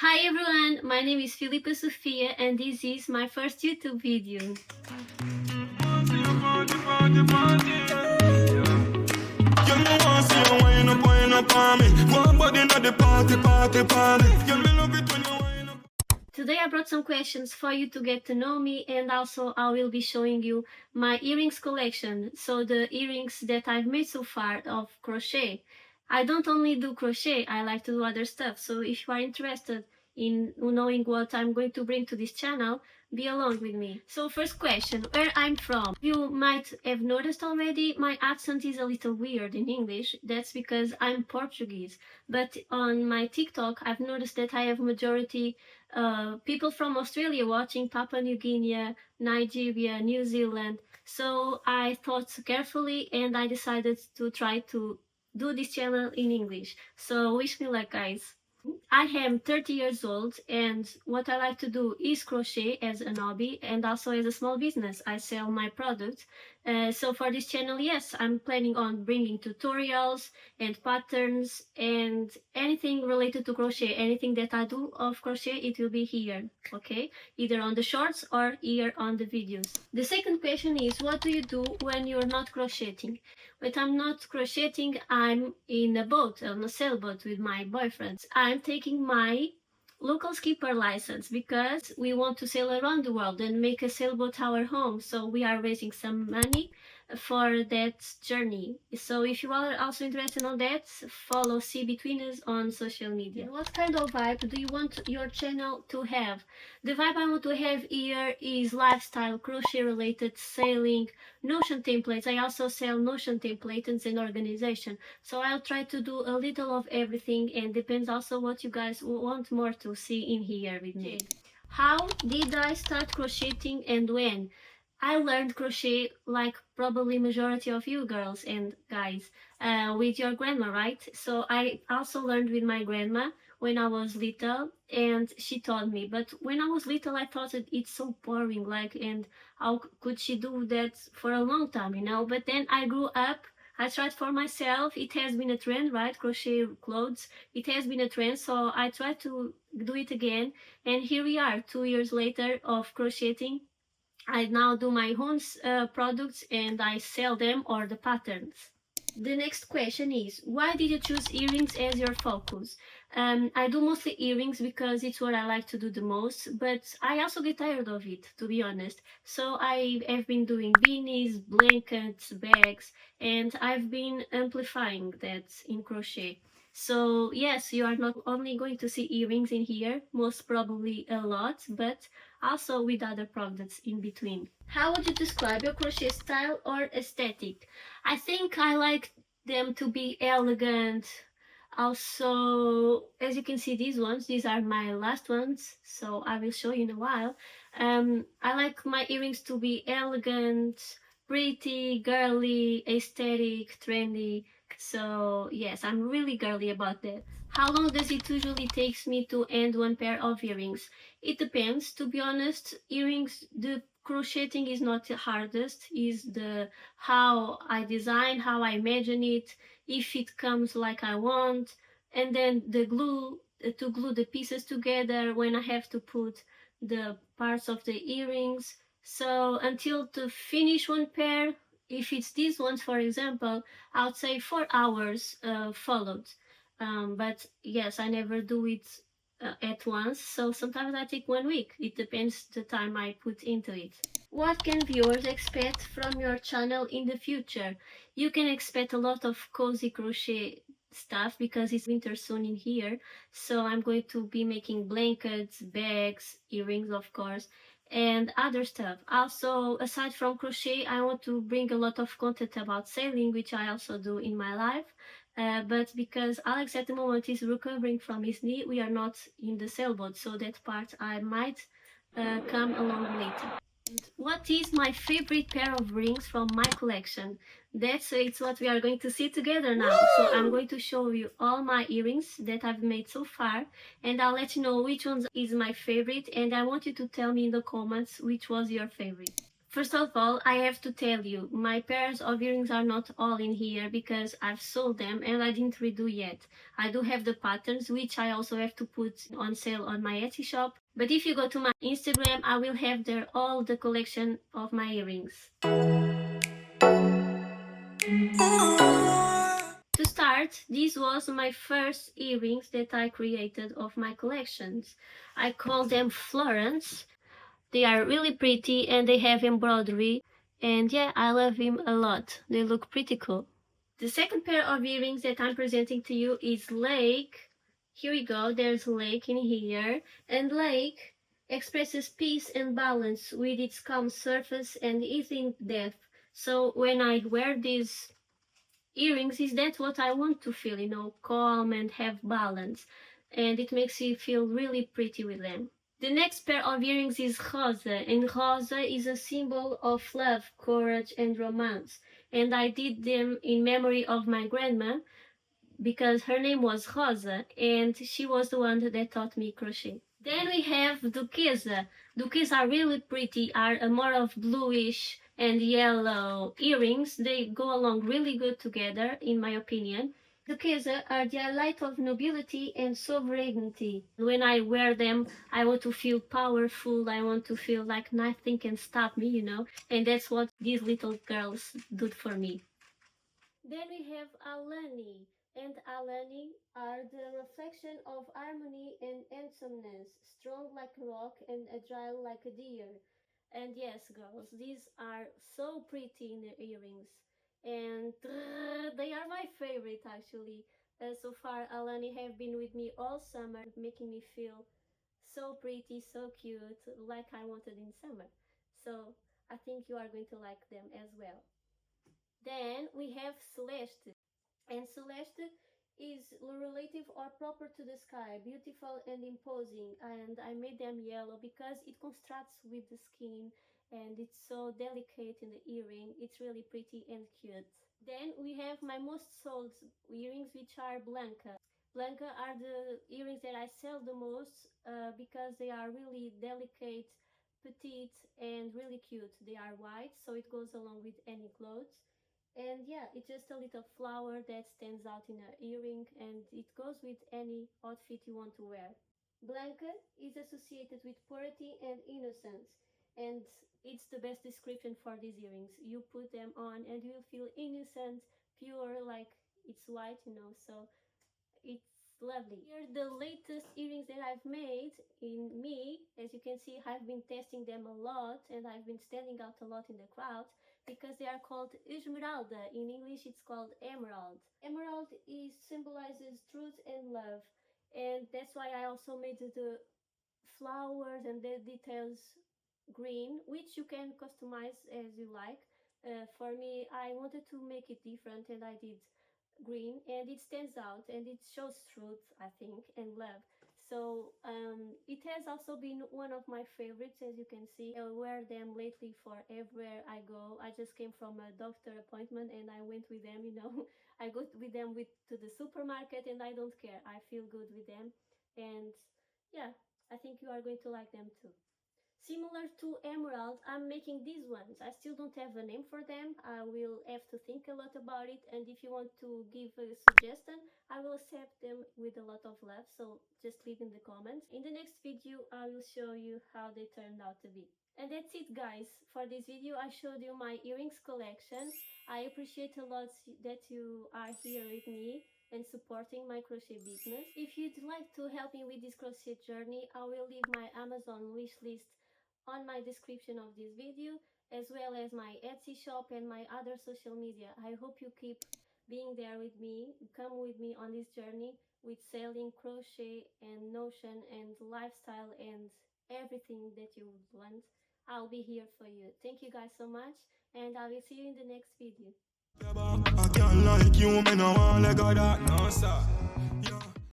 Hi everyone, my name is Filipa Sofia and this is my first YouTube video. Today I brought some questions for you to get to know me, and also I will be showing you my earrings collection, so the earrings that I've made so far of crochet. I don't only do crochet, I like to do other stuff, so if you are interested in knowing what I'm going to bring to this channel, be along with me. So first question, where I'm from. You might have noticed already my accent is a little weird in English. That's because I'm Portuguese, but on my TikTok I've noticed that I have majority people from Australia watching, Papua New Guinea, Nigeria, New Zealand. So I thought carefully and I decided to try to do this channel in English. So wish me luck, guys. I am 30 years old and what I like to do is crochet as a hobby and also as a small business. I sell my products. So for this channel, yes, I'm planning on bringing tutorials and patterns and anything related to crochet. Anything that I do of crochet, it will be here, okay? Either on the shorts or here on the videos. The second question is, what do you do when you're not crocheting? When I'm not crocheting, I'm in a boat, on a sailboat with my boyfriend. I'm taking my local skipper license because we want to sail around the world and make a sailboat our home. So we are raising some money for that journey. So if you are also interested in that, follow See Between Us on social media. What kind of vibe do you want your channel to have? The vibe I want to have here is lifestyle, crochet related, sailing, Notion templates. I also sell Notion templates and organization. So I'll try to do a little of everything, and depends also what you guys want more to see in here with me. How did I start crocheting and when? I learned crochet like probably majority of you girls and guys with your grandma, right? So I also learned with my grandma when I was little and she taught me. But when I was little, I thought that it's so boring, like, and how could she do that for a long time, you know? But then I grew up. I tried for myself. It has been a trend, right? Crochet clothes. It has been a trend, so I tried to do it again. And here we are, 2 years later of crocheting. I now do my own products and I sell them or the patterns. The next question is, why did you choose earrings as your focus? I do mostly earrings because it's what I like to do the most, but I also get tired of it, to be honest. So I have been doing beanies, blankets, bags, and I've been amplifying that in crochet. So yes, you are not only going to see earrings in here, most probably a lot, but also with other products in between. How would you describe your crochet style or aesthetic? I think I like them to be elegant. Also, as you can see, these are my last ones, so I will show you in a while. I like my earrings to be elegant, pretty, girly, aesthetic, trendy. So yes, I'm really girly about that. How long does it usually takes me to end one pair of earrings? It depends, to be honest. Earrings, the crocheting is not the hardest, is the how I design, how I imagine it, if it comes like I want, and then the glue, to glue the pieces together when I have to put the parts of the earrings. So until to finish one pair, if it's these ones for example, I would say 4 hours followed. But yes, I never do it at once, so sometimes I take 1 week. It depends the time I put into it. What can viewers expect from your channel in the future? You can expect a lot of cozy crochet stuff because it's winter soon in here, so I'm going to be making blankets, bags, earrings of course, and other stuff. Also, aside from crochet, I want to bring a lot of content about sailing, which I also do in my life. But because Alex at the moment is recovering from his knee, we are not in the sailboat, so that part I might come along later. What is my favorite pair of rings from my collection? It's what we are going to see together now. So I'm going to show you all my earrings that I've made so far, and I'll let you know which one is my favorite, and I want you to tell me in the comments which was your favorite. First of all, I have to tell you, my pairs of earrings are not all in here because I've sold them and I didn't redo yet. I do have the patterns, which I also have to put on sale on my Etsy shop. But if you go to my Instagram, I will have there all the collection of my earrings. To start, this was my first earrings that I created of my collections. I call them Florence. They are really pretty and they have embroidery. And yeah, I love them a lot. They look pretty cool. The second pair of earrings that I'm presenting to you is Lake. Here we go, there's Lake in here. And Lake expresses peace and balance with its calm surface and easy depth. So when I wear these earrings, is that what I want to feel, calm and have balance. And it makes you feel really pretty with them. The next pair of earrings is Rosa, and Rosa is a symbol of love, courage, and romance. And I did them in memory of my grandma because her name was Rosa, and she was the one that taught me crochet. Then we have Duquesa. Duquesa are really pretty, are a more of bluish and yellow earrings. They go along really good together, in my opinion. Duquesa are the highlight of nobility and sovereignty. When I wear them, I want to feel powerful. I want to feel like nothing can stop me. And that's what these little girls do for me. Then we have Alani, and Alani are the reflection of harmony and handsomeness, strong like a rock and agile like a deer. And yes, girls, these are so pretty in the earrings, and they are my favorite actually. So far, Alani have been with me all summer, making me feel so pretty, so cute, like I wanted in summer. So I think you are going to like them as well. Then we have Celeste, and Celeste is relative or proper to the sky, beautiful and imposing. And I made them yellow because it contrasts with the skin and it's so delicate in the earring. It's really pretty and cute. Then we have my most sold earrings, which are Blanca. Blanca are the earrings that I sell the most because they are really delicate, petite, and really cute. They are white, so it goes along with any clothes. And yeah, it's just a little flower that stands out in an earring and it goes with any outfit you want to wear. Blanca is associated with purity and innocence, and it's the best description for these earrings. You put them on and you'll feel innocent, pure, like it's white. So it's lovely. Here are the latest earrings that I've made in me. As you can see, I've been testing them a lot and I've been standing out a lot in the crowd because they are called Esmeralda. In English, it's called emerald. Emerald is symbolizes truth and love, and that's why I also made the flowers and the details green, which you can customize as you like. For me, I wanted to make it different and I did green, and it stands out and it shows truth, I think, and love. So it has also been one of my favorites. As you can see, I wear them lately for everywhere I go. I just came from a doctor appointment and I went with them. I go with them to the supermarket and I don't care. I feel good with them, and yeah, I think you are going to like them too. Similar to emerald, I'm making these ones. I still don't have a name for them. I will have to think a lot about it, and if you want to give a suggestion, I will accept them with a lot of love, so just leave in the comments. In the next video, I will show you how they turned out to be. And that's it, guys. For this video, I showed you my earrings collection. I appreciate a lot that you are here with me and supporting my crochet business. If you'd like to help me with this crochet journey, I will leave my Amazon wishlist on my description of this video, as well as my Etsy shop and my other social media. I hope you keep being there with me, come with me on this journey with sewing, crochet and Notion and lifestyle and everything that you would want. I'll be here for you. Thank you guys so much, and I will see you in the next video. I can't like you, man, I want like that, no, sir.